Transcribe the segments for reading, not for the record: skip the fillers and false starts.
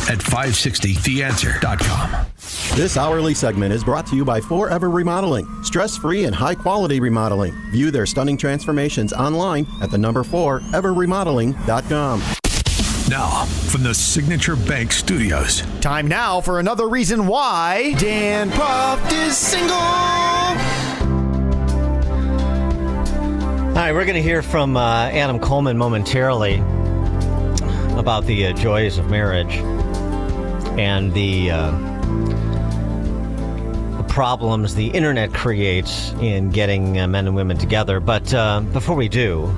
at 560theanswer.com. This hourly segment is brought to you by Forever Remodeling. Stress-free and high-quality remodeling. View their stunning transformations online at the number 4everremodeling.com. Now, from the Signature Bank Studios. Time now for another reason why Dan Proft is single. All right, we're going to hear from Adam Coleman momentarily about the joys of marriage and the problems the internet creates in getting men and women together. But before we do,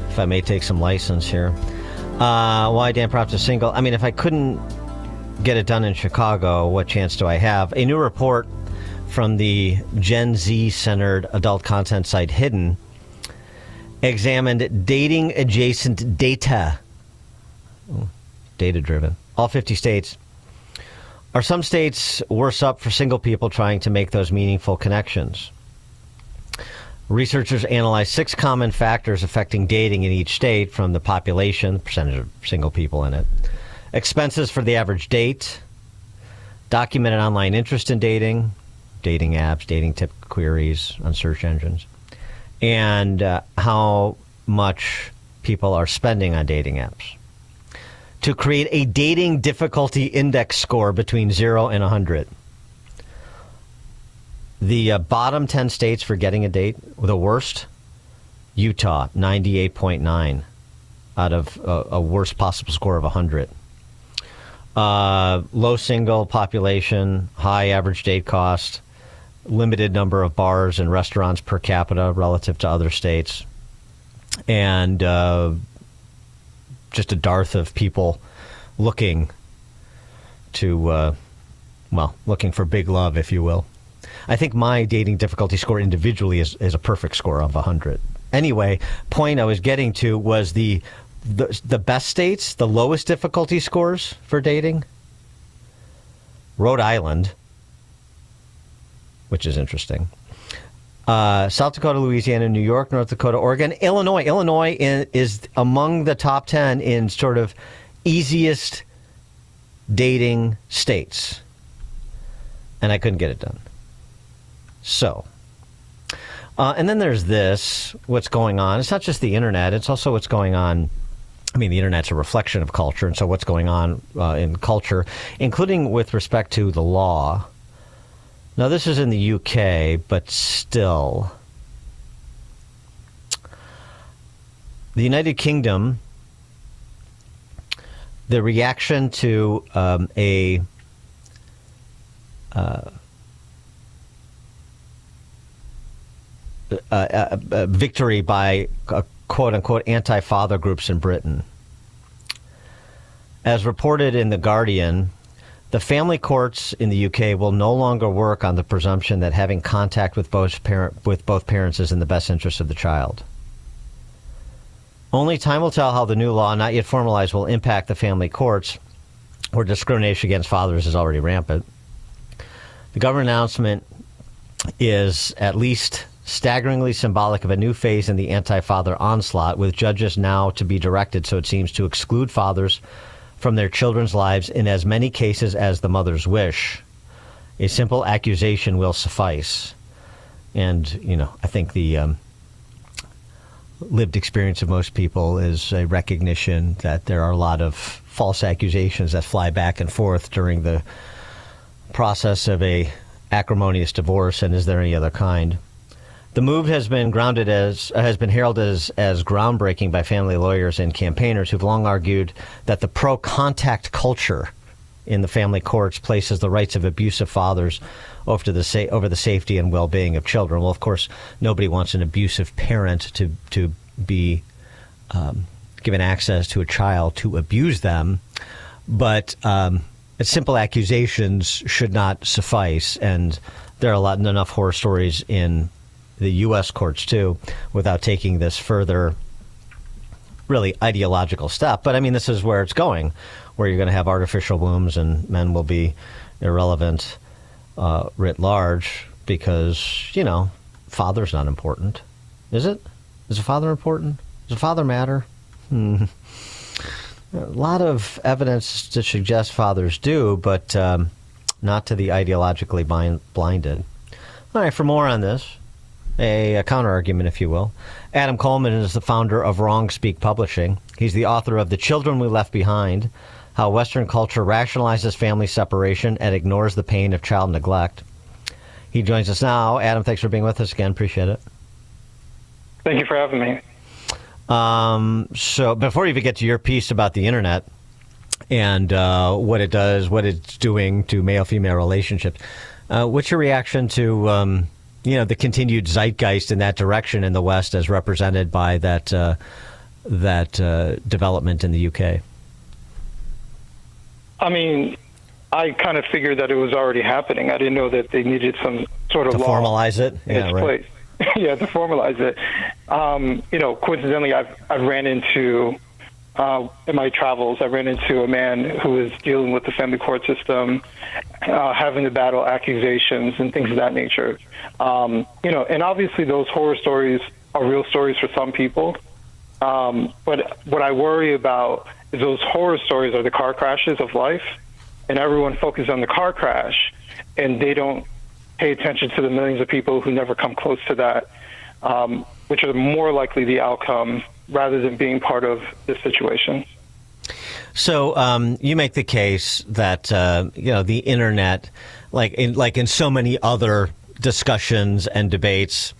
if I may take some license here, why Dan Proft is single. I mean, if I couldn't get it done in Chicago, what chance do I have? A new report from the Gen Z-centered adult content site Hidden examined dating-adjacent data. Data-driven. All 50 states. Are some states worse up for single people trying to make those meaningful connections? Researchers analyzed 6 common factors affecting dating in each state, from the population, the percentage of single people in it, expenses for the average date, documented online interest in dating, dating apps, dating tip queries on search engines, and how much people are spending on dating apps, to create a dating difficulty index score between 0 and 100. The bottom 10 states for getting a date, the worst, Utah, 98.9 out of a worst possible score of 100. Low single population, high average date cost, limited number of bars and restaurants per capita relative to other states, and just a dearth of people looking to, looking for big love, if you will. I think my dating difficulty score individually is a perfect score of 100. Anyway, point I was getting to was the best states, the lowest difficulty scores for dating. Rhode Island, which is interesting. South Dakota, Louisiana, New York, North Dakota, Oregon, Illinois. Illinois is among the top 10 in sort of easiest dating states. And I couldn't get it done. So, and then there's this, what's going on. It's not just the internet, it's also what's going on. I mean, the internet's a reflection of culture, and so what's going on in culture, including with respect to the law. Now, this is in the UK, but still. The United Kingdom, the reaction to a victory by quote-unquote anti-father groups in Britain. As reported in The Guardian, the family courts in the UK will no longer work on the presumption that having contact with both parents is in the best interest of the child. Only time will tell how the new law, not yet formalized, will impact the family courts, where discrimination against fathers is already rampant. The government announcement is at least staggeringly symbolic of a new phase in the anti-father onslaught, with judges now to be directed, so it seems, to exclude fathers from their children's lives in as many cases as the mothers wish. A simple accusation will suffice. And, I think the lived experience of most people is a recognition that there are a lot of false accusations that fly back and forth during the process of a acrimonious divorce, and is there any other kind? The move has been heralded as groundbreaking by family lawyers and campaigners who've long argued that the pro-contact culture in the family courts places the rights of abusive fathers over the safety and well-being of children. Well, of course, nobody wants an abusive parent to be given access to a child to abuse them, but simple accusations should not suffice, and there are enough horror stories in the U.S. courts, too, without taking this further, really ideological step. But, I mean, this is where it's going, where you're going to have artificial wombs and men will be irrelevant writ large because, father's not important. Is it? Is a father important? Does a father matter? A lot of evidence to suggest fathers do, but not to the ideologically blinded. All right, for more on this, a counter-argument, if you will, Adam Coleman is the founder of Wrong Speak Publishing. He's the author of The Children We Left Behind, How Western Culture Rationalizes Family Separation and Ignores the Pain of Child Neglect. He joins us now. Adam, thanks for being with us again. Appreciate it. Thank you for having me. So before you even get to your piece about the internet and what it does, what it's doing to male-female relationships, what's your reaction to the continued zeitgeist in that direction in the West, as represented by that development in the UK? I mean, I kind of figured that it was already happening. I didn't know that they needed some sort of to law formalize it. In its place. Yeah, to formalize it. Coincidentally, I've ran into in my travels, I ran into a man who was dealing with the family court system, having to battle accusations and things of that nature. And obviously those horror stories are real stories for some people. But what I worry about is those horror stories are the car crashes of life, and everyone focuses on the car crash, and they don't pay attention to the millions of people who never come close to that, which are more likely the outcome rather than being part of this situation. So you make the case that the internet, like in so many other discussions and debates,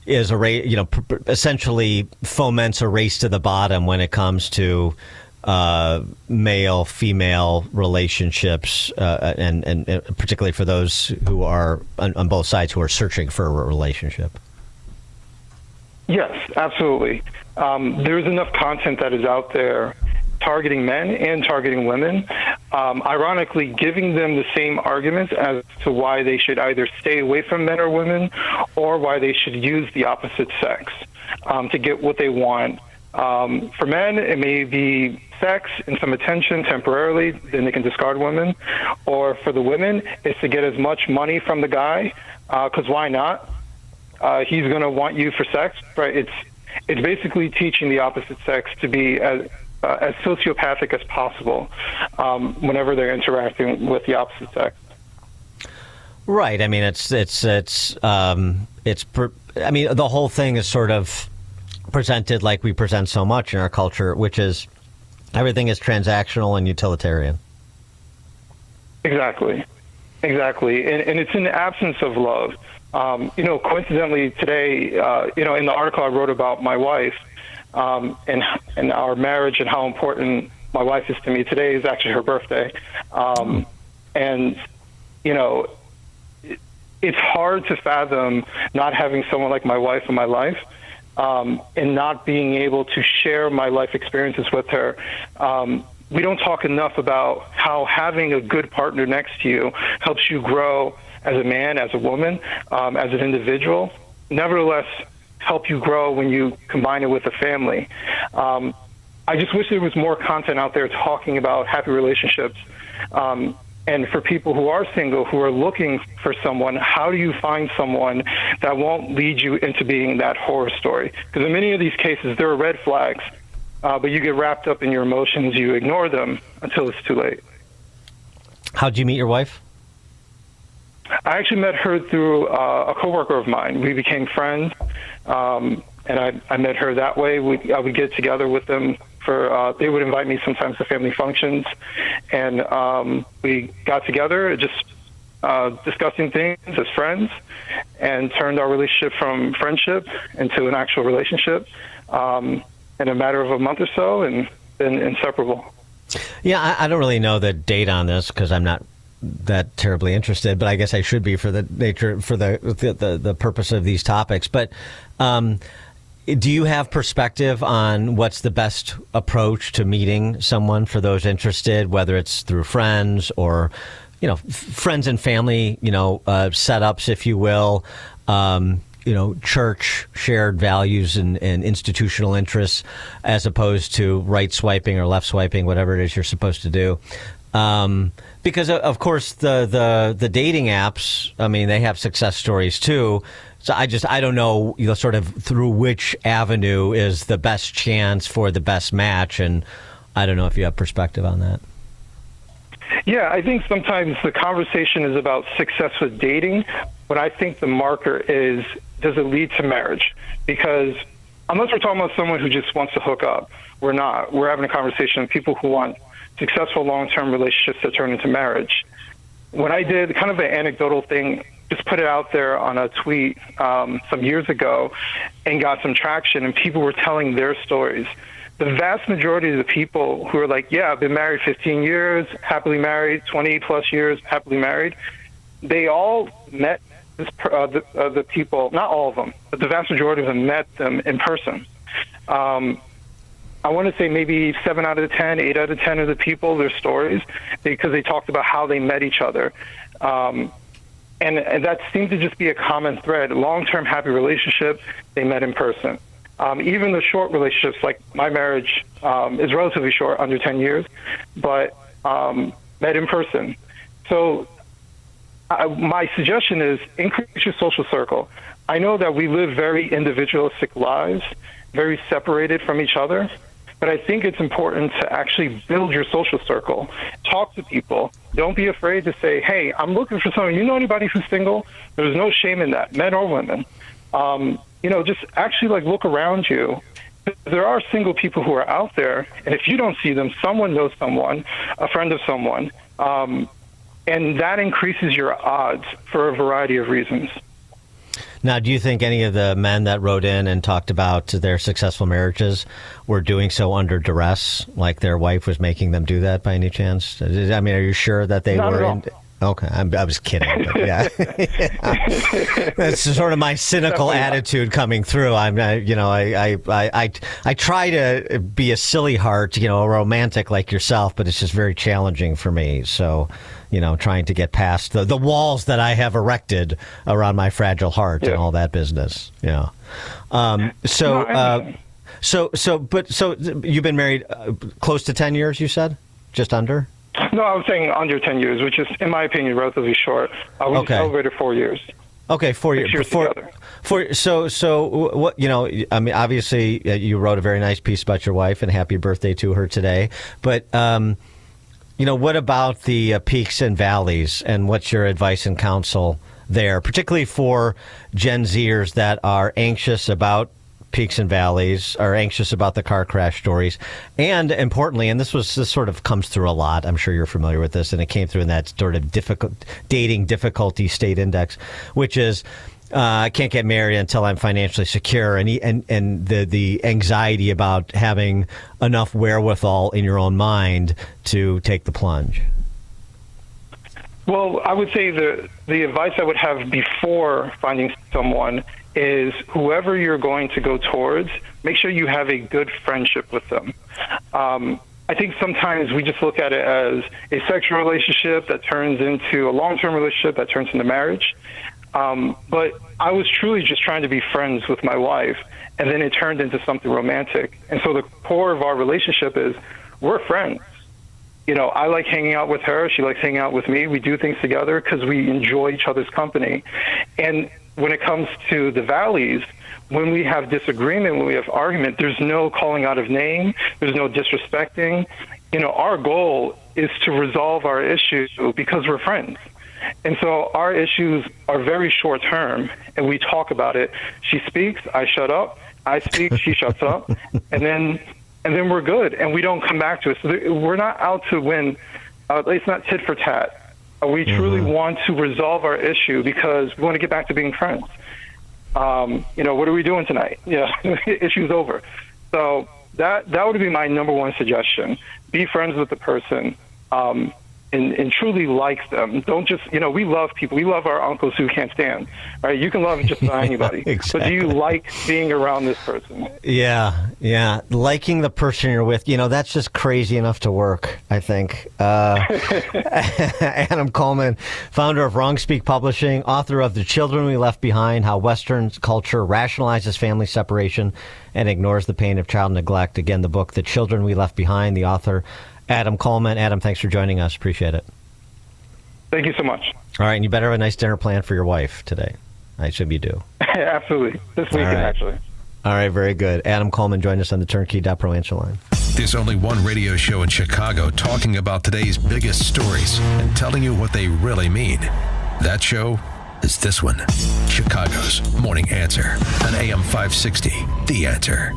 is essentially foments a race to the bottom when it comes to male-female relationships, and particularly for those who are on both sides who are searching for a relationship. Yes, absolutely. There's enough content that is out there targeting men and targeting women, ironically giving them the same arguments as to why they should either stay away from men or women, or why they should use the opposite sex to get what they want. For men, it may be sex and some attention temporarily, then they can discard women. Or for the women, it's to get as much money from the guy, because why not? He's going to want you for sex, right? It's basically teaching the opposite sex to be as sociopathic as possible whenever they're interacting with the opposite sex. Right. I mean, the whole thing is sort of presented like we present so much in our culture, which is everything is transactional and utilitarian. Exactly. And it's in the absence of love. Coincidentally today, in the article I wrote about my wife and our marriage and how important my wife is to me, today is actually her birthday. And, it's hard to fathom not having someone like my wife in my life, and not being able to share my life experiences with her. We don't talk enough about how having a good partner next to you helps you grow as a man, as a woman, as an individual. Nevertheless, help you grow when you combine it with a family. I just wish there was more content out there talking about happy relationships. And for people who are single, who are looking for someone, how do you find someone that won't lead you into being that horror story? Because in many of these cases, there are red flags, but you get wrapped up in your emotions, you ignore them until it's too late. How'd you meet your wife? I actually met her through a coworker of mine. We became friends, and I met her that way. I would get together with them for. They would invite me sometimes to family functions, and we got together, just discussing things as friends, and turned our relationship from friendship into an actual relationship in a matter of a month or so, and been inseparable. Yeah, I don't really know the date on this because I'm not that terribly interested, but I guess I should be for the nature, for the purpose of these topics. But do you have perspective on what's the best approach to meeting someone for those interested, whether it's through friends or, friends and family, setups, if you will, church shared values and institutional interests, as opposed to right swiping or left swiping, whatever it is you're supposed to do? Because of course the dating apps, I mean, they have success stories too. So I don't know, sort of through which avenue is the best chance for the best match. And I don't know if you have perspective on that. Yeah, I think sometimes the conversation is about success with dating, but I think the marker is, does it lead to marriage? Because unless we're talking about someone who just wants to hook up, we're not. We're having a conversation with people who want successful long-term relationships that turn into marriage. When I did kind of an anecdotal thing, just put it out there on a tweet some years ago and got some traction, and people were telling their stories. The vast majority of the people who are like, yeah, I've been married 15 years, happily married, 20 plus years, happily married, they all met the people, not all of them, but the vast majority of them met them in person. I want to say maybe 7 out of 10, 8 out of 10 of the people, their stories, because they talked about how they met each other. And that seemed to just be a common thread. Long-term happy relationship, they met in person. Even the short relationships, like my marriage is relatively short, under 10 years, but met in person. So my suggestion is increase your social circle. I know that we live very individualistic lives, very separated from each other, but I think it's important to actually build your social circle. Talk to people. Don't be afraid to say, hey, I'm looking for someone. You know anybody who's single? There's no shame in that, men or women. Just actually look around you. There are single people who are out there, and if you don't see them, someone knows someone, a friend of someone, and that increases your odds for a variety of reasons. Now, do you think any of the men that wrote in and talked about their successful marriages were doing so under duress, like their wife was making them do that by any chance? I mean, are you sure that they Not were at all. in? Okay, I was kidding, but yeah. That's sort of my cynical attitude coming through. I try to be a silly heart, a romantic like yourself, but it's just very challenging for me. So, trying to get past the walls that I have erected around my fragile heart and all that business. Yeah. So you've been married close to 10 years, you said? Just under? No, I was saying under 10 years, which is, in my opinion, relatively short. We just celebrated 4 years. Okay, 4 years. 6 years together. So what, I mean, obviously you wrote a very nice piece about your wife, and happy birthday to her today. But, what about the peaks and valleys, and what's your advice and counsel there, particularly for Gen Zers that are anxious about peaks and valleys, are anxious about the car crash stories, and importantly, and this sort of comes through a lot, I'm sure you're familiar with this, and it came through in that sort of dating difficulty state index, which is I can't get married until I'm financially secure, and the anxiety about having enough wherewithal in your own mind to take the plunge. Well, I would say the advice I would have before finding someone is whoever you're going to go towards, make sure you have a good friendship with them. I think sometimes we just look at it as a sexual relationship that turns into a long-term relationship that turns into marriage. But I was truly just trying to be friends with my wife, and then it turned into something romantic. And so the core of our relationship is we're friends. I like hanging out with her. She likes hanging out with me. We do things together because we enjoy each other's company. And when it comes to the valleys, when we have disagreement, when we have argument, there's no calling out of name. There's no disrespecting. Our goal is to resolve our issue because we're friends. And so our issues are very short term, and we talk about it. She speaks, I shut up. I speak, she shuts up. And then we're good, and we don't come back to it. So we're not out to win. It's not tit for tat. We truly want to resolve our issue because we want to get back to being friends. What are we doing tonight? Yeah, issue's over. So that would be my number one suggestion. Be friends with the person and truly like them. Don't just, we love people. We love our uncles who can't stand, right? You can love just about anybody. Exactly. But do you like being around this person? Yeah. Liking the person you're with, that's just crazy enough to work, I think. Adam Coleman, founder of Wrong Speak Publishing, author of The Children We Left Behind, How Western Culture Rationalizes Family Separation and Ignores the Pain of Child Neglect. Again, the book, The Children We Left Behind, the author, Adam Coleman. Adam, thanks for joining us. Appreciate it. Thank you so much. All right, and you better have a nice dinner plan for your wife today. I assume you do. Absolutely. This weekend, actually. All right, very good. Adam Coleman joined us on the Turnkey.pro answer line. There's only one radio show in Chicago talking about today's biggest stories and telling you what they really mean. That show is this one, Chicago's Morning Answer on AM 560, The Answer.